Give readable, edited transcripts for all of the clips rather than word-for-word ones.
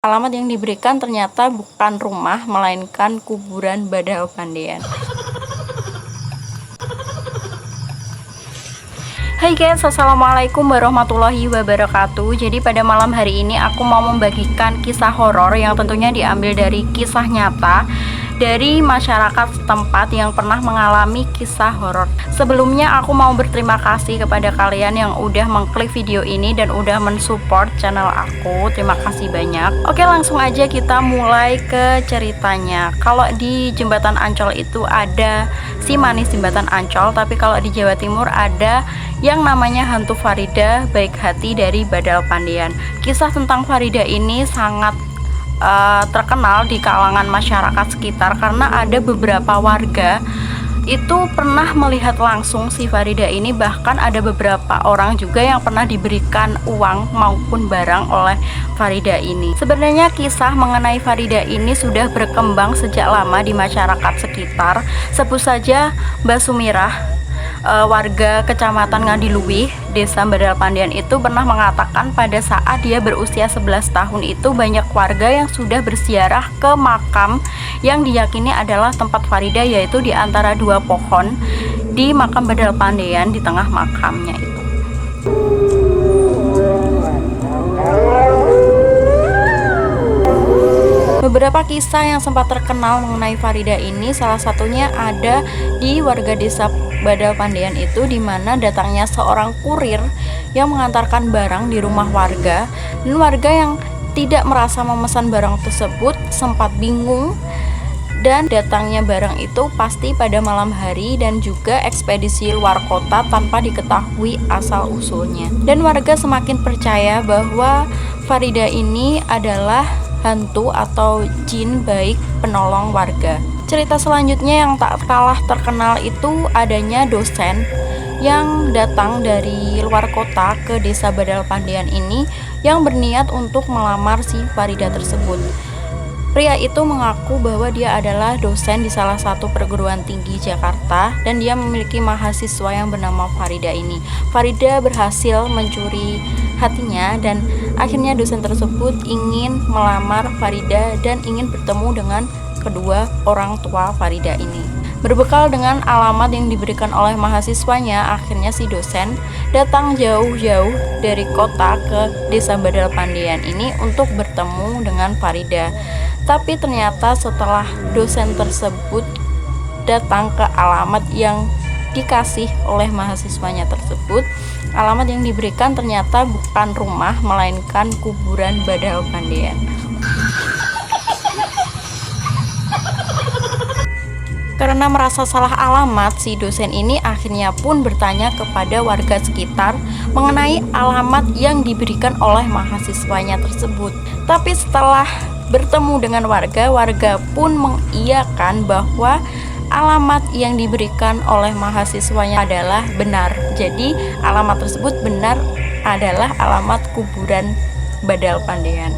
Alamat yang diberikan ternyata bukan rumah, melainkan kuburan Badal Pandean. Hai guys, assalamualaikum warahmatullahi wabarakatuh. Jadi pada malam hari ini aku mau membagikan kisah horor yang tentunya diambil dari kisah nyata dari masyarakat setempat yang pernah mengalami kisah horor. Sebelumnya aku mau berterima kasih kepada kalian yang udah mengklik video ini dan udah mensupport channel aku. Terima kasih banyak. Oke, langsung aja kita mulai ke ceritanya. Kalau di Jembatan Ancol itu ada si manis Jembatan Ancol, tapi kalau di Jawa Timur ada yang namanya hantu Farida baik hati dari Badal Pandean. Kisah tentang Farida ini sangat terkenal di kalangan masyarakat sekitar karena ada beberapa warga itu pernah melihat langsung si Farida ini. Bahkan ada beberapa orang juga yang pernah diberikan uang maupun barang oleh Farida ini. Sebenarnya kisah mengenai Farida ini sudah berkembang sejak lama di masyarakat sekitar. Sebut saja Mbak Sumirah, warga kecamatan Ngadiluwih, desa Badal Pandean itu pernah mengatakan pada saat dia berusia 11 tahun itu banyak warga yang sudah berziarah ke makam yang diyakini adalah tempat Farida, yaitu di antara dua pohon di makam Badal Pandean di tengah makamnya itu. Beberapa kisah yang sempat terkenal mengenai Farida ini, salah satunya ada di warga desa Badal Pandean itu, di mana datangnya seorang kurir yang mengantarkan barang di rumah warga, dan warga yang tidak merasa memesan barang tersebut sempat bingung, dan datangnya barang itu pasti pada malam hari dan juga ekspedisi luar kota tanpa diketahui asal usulnya. Dan warga semakin percaya bahwa Farida ini adalah hantu atau jin baik penolong warga. Cerita selanjutnya yang tak kalah terkenal itu adanya dosen yang datang dari luar kota ke desa Badal Pandean ini yang berniat untuk melamar si Farida tersebut. Pria itu mengaku bahwa dia adalah dosen di salah satu perguruan tinggi Jakarta dan dia memiliki mahasiswa yang bernama Farida ini. Farida berhasil mencuri hatinya dan akhirnya dosen tersebut ingin melamar Farida dan ingin bertemu dengan kedua orang tua Farida ini. Berbekal dengan alamat yang diberikan oleh mahasiswanya, akhirnya si dosen datang jauh-jauh dari kota ke desa Badal Pandean ini untuk bertemu dengan Farida. Tapi ternyata setelah dosen tersebut datang ke alamat yang dikasih oleh mahasiswanya tersebut, alamat yang diberikan ternyata bukan rumah, melainkan kuburan Badal Pandean. Karena merasa salah alamat, si dosen ini akhirnya pun bertanya kepada warga sekitar mengenai alamat yang diberikan oleh mahasiswanya tersebut. Tapi setelah bertemu dengan warga, warga pun mengiyakan bahwa alamat yang diberikan oleh mahasiswanya adalah benar. Jadi alamat tersebut benar adalah alamat kuburan Badal Pandean.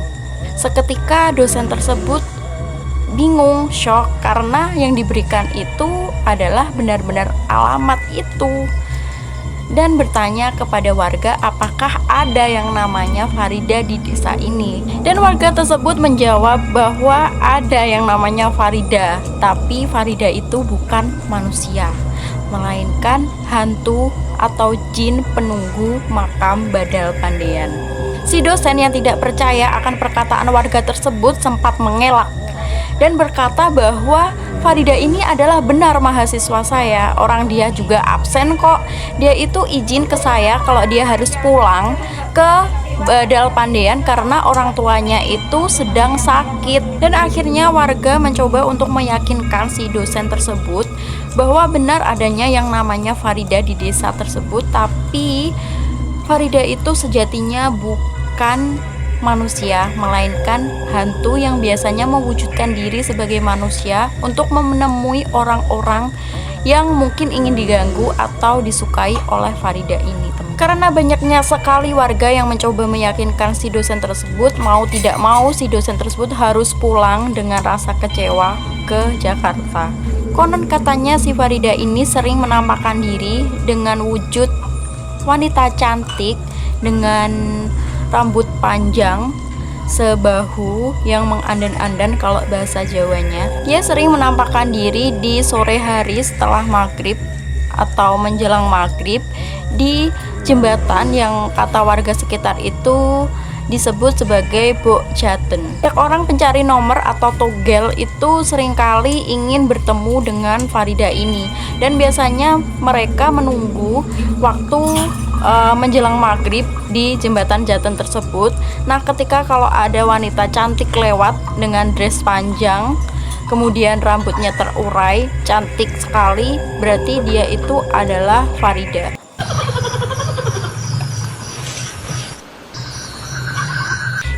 Seketika dosen tersebut bingung, shock, karena yang diberikan itu adalah benar-benar alamat itu, dan bertanya kepada warga apakah ada yang namanya Farida di desa ini. Dan warga tersebut menjawab bahwa ada yang namanya Farida, tapi Farida itu bukan manusia, melainkan hantu atau jin penunggu makam Badal Pandean. Si dosen yang tidak percaya akan perkataan warga tersebut sempat mengelak dan berkata bahwa Farida ini adalah benar mahasiswa saya. Orang dia juga absen kok. Dia itu izin ke saya kalau dia harus pulang ke Badal Pandean karena orang tuanya itu sedang sakit. Dan akhirnya warga mencoba untuk meyakinkan si dosen tersebut bahwa benar adanya yang namanya Farida di desa tersebut. Tapi Farida itu sejatinya bukan manusia, melainkan hantu yang biasanya mewujudkan diri sebagai manusia untuk menemui orang-orang yang mungkin ingin diganggu atau disukai oleh Farida ini. Karena banyaknya sekali warga yang mencoba meyakinkan si dosen tersebut, mau tidak mau si dosen tersebut harus pulang dengan rasa kecewa ke Jakarta. Konon katanya si Farida ini sering menampakkan diri dengan wujud wanita cantik dengan rambut panjang sebahu yang mengandan-andan kalau bahasa Jawanya. Dia sering menampakkan diri di sore hari setelah maghrib atau menjelang maghrib di jembatan yang kata warga sekitar itu disebut sebagai Bok Jaten. Banyak orang pencari nomor atau togel itu seringkali ingin bertemu dengan Farida ini, dan biasanya mereka menunggu waktu menjelang maghrib di jembatan Jaten tersebut. Nah, ketika kalau ada wanita cantik lewat dengan dress panjang, kemudian rambutnya terurai, cantik sekali, berarti dia itu adalah Farida.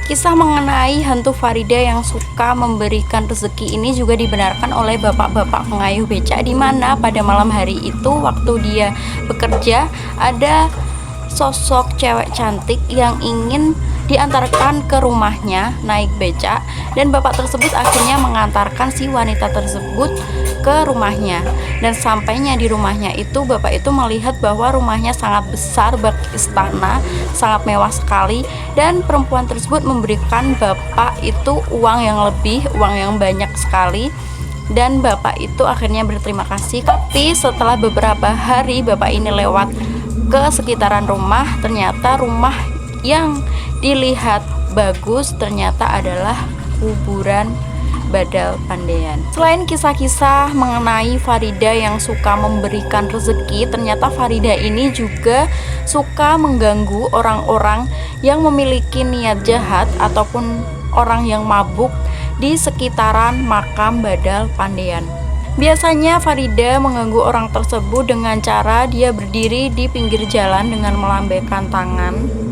Kisah mengenai hantu Farida yang suka memberikan rezeki ini juga dibenarkan oleh bapak-bapak pengayuh becak, di mana pada malam hari itu waktu dia bekerja ada sosok cewek cantik yang ingin diantarkan ke rumahnya naik becak, dan bapak tersebut akhirnya mengantarkan si wanita tersebut ke rumahnya. Dan sampainya di rumahnya itu, bapak itu melihat bahwa rumahnya sangat besar, bak istana, sangat mewah sekali, dan perempuan tersebut memberikan bapak itu uang yang lebih, uang yang banyak sekali, dan bapak itu akhirnya berterima kasih. Tapi setelah beberapa hari bapak ini lewat ke sekitaran rumah, ternyata rumah yang dilihat bagus ternyata adalah kuburan Badal Pandean. Selain kisah-kisah mengenai Farida yang suka memberikan rezeki, ternyata Farida ini juga suka mengganggu orang-orang yang memiliki niat jahat ataupun orang yang mabuk di sekitaran makam Badal Pandean. Biasanya Farida mengganggu orang tersebut dengan cara dia berdiri di pinggir jalan dengan melambaikan tangan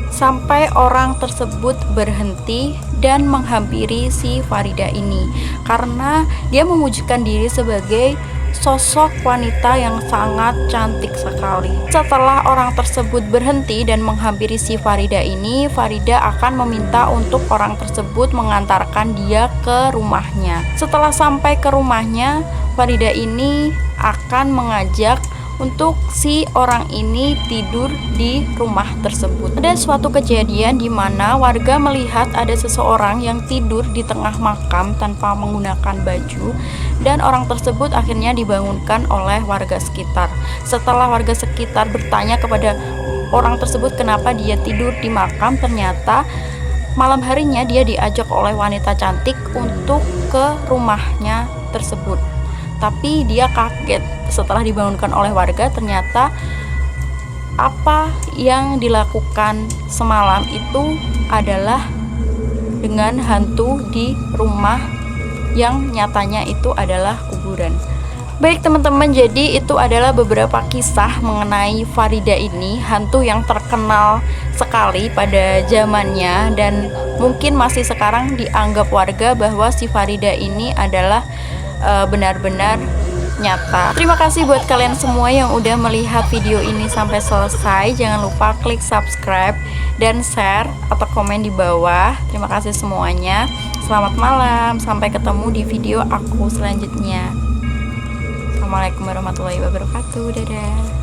sampai orang tersebut berhenti dan menghampiri si Farida ini, karena dia mewujudkan diri sebagai sosok wanita yang sangat cantik sekali. Setelah orang tersebut berhenti dan menghampiri si Farida ini, Farida akan meminta untuk orang tersebut mengantarkan dia ke rumahnya. Setelah sampai ke rumahnya, Farida ini akan mengajak untuk si orang ini tidur di rumah tersebut. Ada suatu kejadian di mana warga melihat ada seseorang yang tidur di tengah makam tanpa menggunakan baju, dan orang tersebut akhirnya dibangunkan oleh warga sekitar. Setelah warga sekitar bertanya kepada orang tersebut kenapa dia tidur di makam, ternyata malam harinya dia diajak oleh wanita cantik untuk ke rumahnya tersebut. Tapi dia kaget setelah dibangunkan oleh warga, ternyata apa yang dilakukan semalam itu adalah dengan hantu di rumah yang nyatanya itu adalah kuburan. Baik teman-teman, jadi itu adalah beberapa kisah mengenai Farida ini, hantu yang terkenal sekali pada zamannya dan mungkin masih sekarang dianggap warga bahwa si Farida ini adalah benar-benar nyata. Terima kasih buat kalian semua yang udah melihat video ini sampai selesai. Jangan lupa klik subscribe dan share atau komen di bawah. Terima kasih semuanya. Selamat malam, sampai ketemu di video aku selanjutnya. Assalamualaikum warahmatullahi wabarakatuh. Dadah.